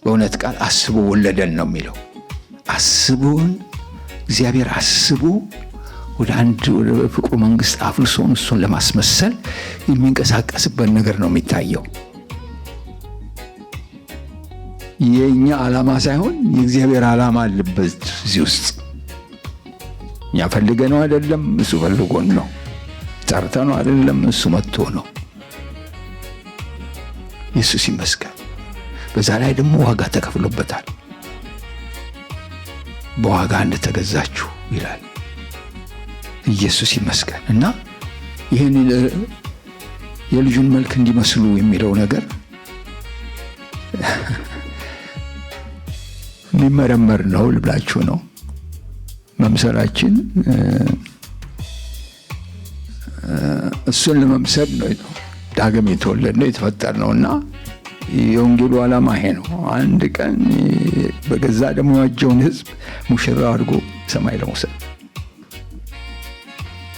በእውነት ቃል አስቦ ወለደን ነው የሚለው። አስቦን እግዚአብሔር አስቦ ወደ አንድ ወደ ፍቅሩ መንግስት አፍልሶን እሱን ለማስመሰል የሚንቀሳቀስበት ነገር ነው የሚታየው። የኛ ዓላማ ሳይሆን የእግዚአብሔር ዓላማ አለበት እዚህ ውስጥ። እኛ ፈልገነው አይደለም፣ እሱ ፈልጎን ነው። ጠርተነው አይደለም፣ እሱ መጥቶ ነው። ኢየሱስ ይመስገን። በዛ ላይ ደግሞ ዋጋ ተከፍሎበታል። በዋጋ እንደተገዛችሁ ይላል። ኢየሱስ ይመስገን። እና ይህን የልጁን መልክ እንዲመስሉ የሚለው ነገር የሚመረመር ነው ልብላችሁ ነው። መምሰላችን እሱን ለመምሰል ነው ዳግም የተወለድነው የተፈጠርነውና የወንጌሉ ዓላማ ይሄ ነው። አንድ ቀን በገዛ ደሙ የዋጀውን ሕዝብ ሙሽራ አድርጎ ሰማይ ለመውሰድ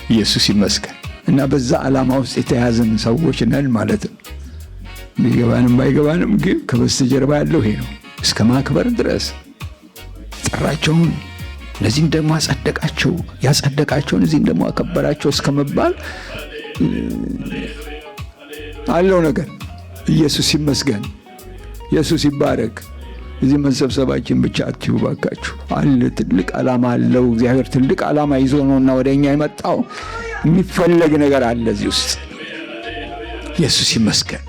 ኢየሱስ ይመስገን። እና በዛ ዓላማ ውስጥ የተያዝን ሰዎች ነን ማለት ነው። ቢገባንም ባይገባንም ግን ከበስተጀርባ ያለው ይሄ ነው። እስከ ማክበር ድረስ ጠራቸውን፣ እነዚህም ደግሞ አጸደቃቸው፣ ያጸደቃቸውን እዚህም ደግሞ አከበራቸው እስከ መባል አለው ነገር። ኢየሱስ ይመስገን። ኢየሱስ ይባረክ። እዚህ መሰብሰባችን ብቻ አትዩ ባካችሁ። አለ ትልቅ ዓላማ አለው። እግዚአብሔር ትልቅ ዓላማ ይዞ ነውና ወደኛ የመጣው። የሚፈለግ ነገር አለ እዚህ ውስጥ። ኢየሱስ ይመስገን።